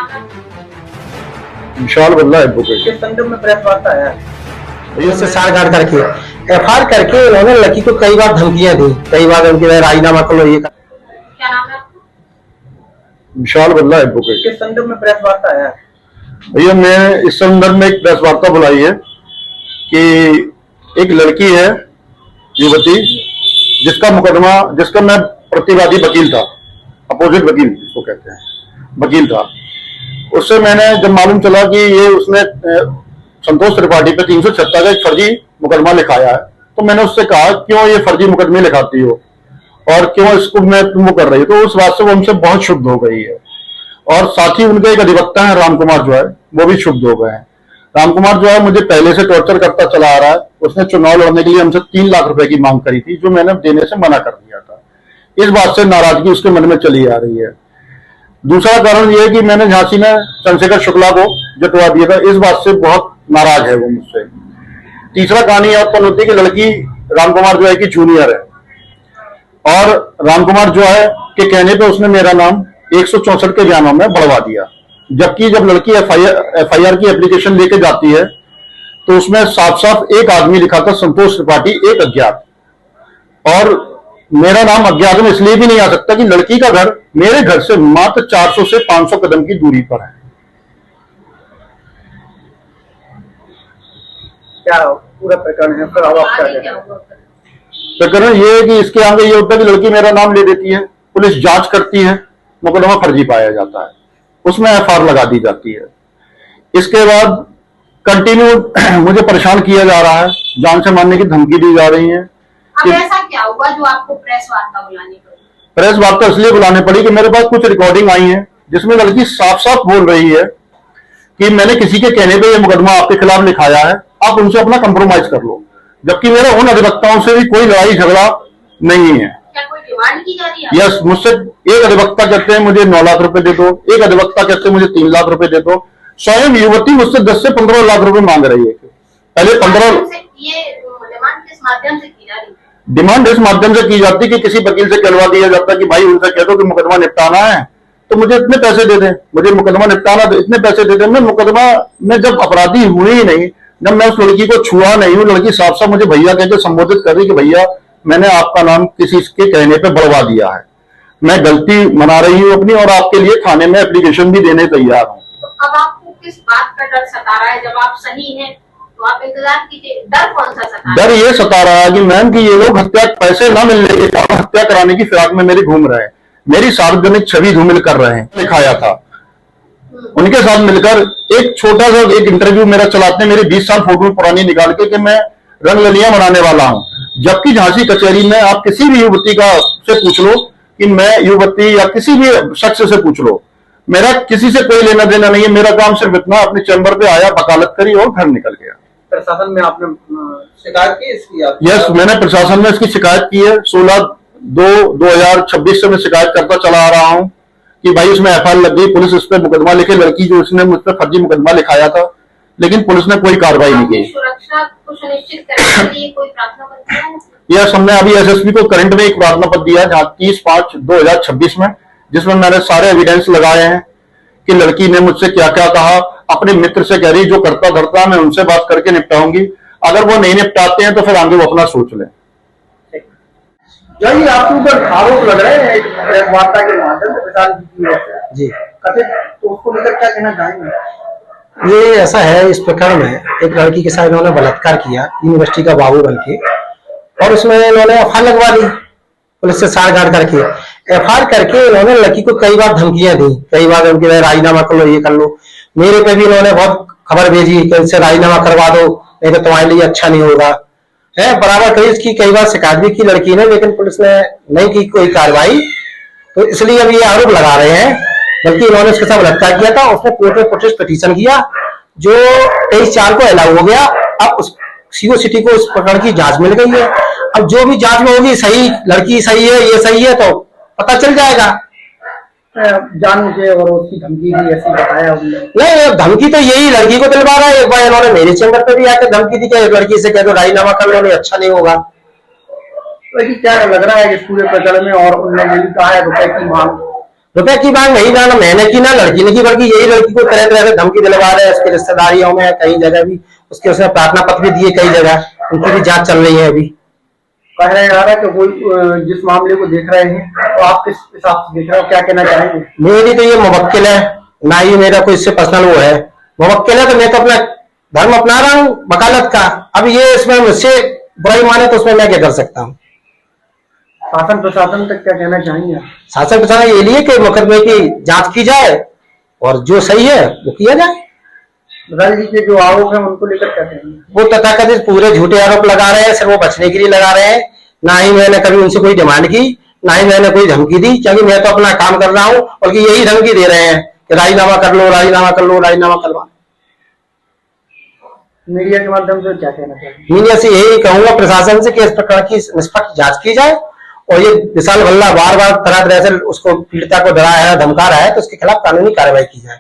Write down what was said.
नाम है? विशाल बल्ला एडवोकेट। किस संदर्भ में प्रेस वार्ता है? उससे साठगांठ करके एफआईआर करके उन्होंने लड़की को कई बार धमकियां दी, कई बार उनकी राजीनामा कर लो ये कर। क्या नाम है आपका? विशाल बल्ला एडवोकेट। किस संदर्भ में प्रेस वार्ता है? भैया मैं इस संदर्भ में एक प्रेस वार्ता बुलाई है कि एक लड़की है युवती जिसका मुकदमा, जिसका मैं प्रतिवादी वकील था, अपोजिट वकील जिसको कहते हैं, वकील था। उससे मैंने जब मालूम चला कि ये उसने संतोष त्रिपाठी पे 376 का एक फर्जी मुकदमा लिखाया है, तो मैंने उससे कहा क्यों ये फर्जी मुकदमे लिखाती हो और क्यों इसको मैं तुम कर रही हो। तो उस बात से वो हमसे बहुत क्षुब्ध हो गई है। और साथ ही उनके एक अधिवक्ता है राम कुमार जो है, वो भी क्षुब्ध हो गए हैं। राम कुमार जो है मुझे पहले से टॉर्चर करता चला आ रहा है। उसने चुनाव लड़ने के लिए हमसे 3 लाख रुपए की मांग करी थी, जो मैंने देने से मना कर दिया था। इस बात से नाराजगी उसके मन में चली आ रही है। दूसरा कारण यह है कि मैंने झांसी में चंद्रशेखर शुक्ला को जटवा दिया था, इस बात से बहुत नाराज है वो मुझसे। तीसरा कहानी उत्पन्न होती है कि लड़की राम कुमार जो है कि जूनियर है और राम कुमार जो है के कहने पे उसने मेरा नाम 164 के बयानों में बढ़वा दिया, जबकि जब लड़की एफआईआर की एप्लीकेशन लेके जाती है तो उसमें साफ साफ एक आदमी लिखा था संतोष त्रिपाठी, एक अज्ञात। और मेरा नाम अज्ञात में इसलिए भी नहीं आ सकता कि लड़की का घर मेरे घर से मात्र 400 से 500 कदम की दूरी पर है। क्या पूरा प्रकरण है? फिर अब आप आगे क्या क्या होगा? प्रकरण ये है कि इसके आगे ये होता है कि लड़की मेरा नाम ले देती है, पुलिस जांच करती है, मुकदमा फर्जी पाया जाता है, उसमें एफआईआर लगा दी जाती है। इसके बाद कंटिन्यू मुझे परेशान किया जा रहा है, जान से मारने की धमकी दी जा रही है। अब ऐसा क्या हुआ जो आपको प्रेस वार्ता बुलानी पड़ी? प्रेस वार्ता इसलिए बुलाने पड़ी कि मेरे पास कुछ रिकॉर्डिंग आई है जिसमें लड़की साफ साफ बोल रही है कि मैंने किसी के कहने पे ये मुकदमा आपके खिलाफ लिखाया है, आप उनसे अपना कंप्रोमाइज कर लो, जबकि मेरा उन अधिवक्ताओं से भी कोई लड़ाई झगड़ा नहीं है। क्या कोई डिमांड की जा रही है? यस, मुझसे एक अधिवक्ता कहते हैं मुझे 9 लाख रुपए दे दो, एक अधिवक्ता कहते हैं मुझे 3 लाख रुपए दे दो। स्वयं युवती मुझसे 10 से 15 लाख रुपए मांग रही है। पहले 15 ये डिमांड किस माध्यम से की जा रही है? डिमांड इस माध्यम से की जाती है कि किसी वकील से कहलवा दिया जाता है कि भाई उनसे कह दो कि मुकदमा निपटाना है तो मुझे इतने पैसे दे दें, मुझे मुकदमा निपटाना तो इतने पैसे दे दें। मैं मुकदमा में जब अपराधी हुई ही नहीं, जब मैं उस लड़की को छुआ नहीं हूं, लड़की साफ साफ मुझे भैया कहकर संबोधित कर रही कि भैया मैंने आपका नाम किसी के कहने पे बढ़वा दिया है, मैं गलती मना रही हूं अपनी और आपके लिए थाने में एप्लीकेशन भी देने तैयार हूं। तो अब आपको किस बात का डर सता रहा है? जब आप सही हैं तो आप इंतजार कीजिए। डर कौन सा सता रहा है? डर ये सता रहा है कि मैम कि ये लोग हत्या पैसे न मिलने के कारण हत्या कराने की फिराक में मेरे घूम रहे हैं, मेरी सार्वजनिक छवि धूमिल कर रहे हैं। लिखाया था उनके साथ मिलकर एक छोटा सा एक इंटरव्यू मेरा चलाते हैं, मेरी 20 साल फोटो पुरानी निकाल के कि मैं रंगलियां बनाने वाला हूं, जबकि झांसी कचहरी में आप किसी भी युवती का से पूछ लो कि मैं युवती या किसी भी शख्स से पूछ लो, मेरा किसी से कोई लेना देना नहीं है। मेरा काम सिर्फ इतना, अपने चैम्बर पे आया, वकालत करी और घर निकल गया। प्रशासन में आपने शिकायत की इसकी? यस, मैंने प्रशासन में इसकी शिकायत की है। 16/2/2026 से मैं शिकायत करता चला आ रहा हूं कि भाई उसमें एफआईआर लग गई, पुलिस उस पर मुकदमा लिखे, लड़की जो उसने मुझ पर फर्जी मुकदमा लिखाया था, लेकिन पुलिस ने कोई कार्रवाई नहीं की। सुरक्षा को सुनिश्चित करने के लिए कोई प्रार्थना पत्र है? यस, हमने अभी एसएसपी को करंट में एक प्रार्थना पत्र दिया है 30/5/2026 में, जिसमें मैंने सारे एविडेंस लगाए हैं कि लड़की ने मुझसे क्या क्या कहा। अपने मित्र से कह रही जो करता धरता मैं उनसे बात करके निपटाऊंगी, अगर वो नहीं निपटाते हैं तो फिर आगे वो अपना सोच लें। यही आपके ऊपर आरोप लग रहे हैं प्रेस वार्ता के माध्यम से प्रशासन की ओर से जी कथित, तो उसको लेकर क्या कहना चाहेंगे? ये ऐसा है, इस प्रकरण में एक लड़की के साथ इन्होंने बलात्कार किया यूनिवर्सिटी का बाबू बन के, और उसमें इन्होंने एफआईआर लगवा दी पुलिस से साठगांठ करके। एफआईआर करके इन्होंने लड़की को कई बार धमकियां दी, कई बार उनकी राजीनामा कर लो, ये कर लो। मेरे पे भी इन्होंने बहुत खबर भेजी कि इनसे राजीनामा करवा दो, नहीं तो तुम्हारे लिए अच्छा नहीं होगा है। बराबर कई इसकी कई बार शिकायत भी की लड़की ने, लेकिन पुलिस ने नहीं की कोई कार्रवाई, तो इसलिए अब ये आरोप लगा रहे हैं। बल्कि इन्होंने उसके साथ बलात्कार किया था, उसने कोर्ट में प्रोटेस्ट पिटीशन किया जो 23/4 को अलाउ हो गया। अब उस सीओ सिटी को इस प्रकरण की जांच मिल गई है। अब जो भी जांच में होगी, सही लड़की सही है, ये सही है, तो पता चल जाएगा। जान के और उसकी धमकी भी ऐसी बताया उन्होंने? नहीं, धमकी तो यही लड़की को दिलवा रहा है। एक बार इन्होंने मेरे चैम्बर पे भी आकर धमकी दी कि लड़की से कह दो राजीनामा कर लो, नहीं अच्छा नहीं होगा। तो क्या लग रहा है कि पूरे प्रकरण में, और उन्होंने ये भी कहा है रुपए की मांग रुपए की मांग नहीं जाना मैंने की ना लड़की ने की, बल्कि यही लड़की को तरह तरह से धमकी दिलवा रहे हैं। उसके रिश्तेदारियों में कई जगह भी उसने प्रार्थना पत्र भी दिए, कई जगह उनकी भी जांच चल रही है अभी। कहना जा रहा है कि कोई जिस मामले को देख रहे हैं तो आप किस हिसाब से देख रहे हो, क्या कहना चाहेंगे? मेरी तो ये मुवक्किल है, ना ही मेरा कोई इससे पर्सनल वो है। मुवक्किल है तो मैं तो अपना धर्म अपना रहा हूँ वकालत का। अब ये इसमें मुझसे बुराई माने तो उसमें मैं क्या कर सकता हूँ? शासन प्रशासन तक क्या कहना चाहेंगे? शासन प्रशासन ये लिए कि मुकदमे की जांच की जाए और जो सही है वो किया जाए। प्रधान जी के जो आरोप है उनको लेकर क्या कहेंगे? वो तथाकथित पूरे झूठे आरोप लगा रहे हैं, सिर्फ वो बचने के लिए लगा रहे हैं। ना ही मैंने कभी उनसे कोई डिमांड की, ना ही मैंने कोई धमकी दी, क्योंकि मैं तो अपना काम कर रहा हूँ। बल्कि यही धमकी दे रहे हैं कि राजीनामा कर लो, राजीनामा कर लो, राजीनामा करवा। मीडिया के माध्यम से क्या कहना चाहेंगे? मीडिया से यही कहूंगा प्रशासन से कि इस प्रकार की निष्पक्ष जांच की जाए, और ये विशाल भल्ला बार बार तरह तरह से उसको पीड़िता को डराया है, धमका रहा है, तो उसके खिलाफ कानूनी कार्रवाई की जाए।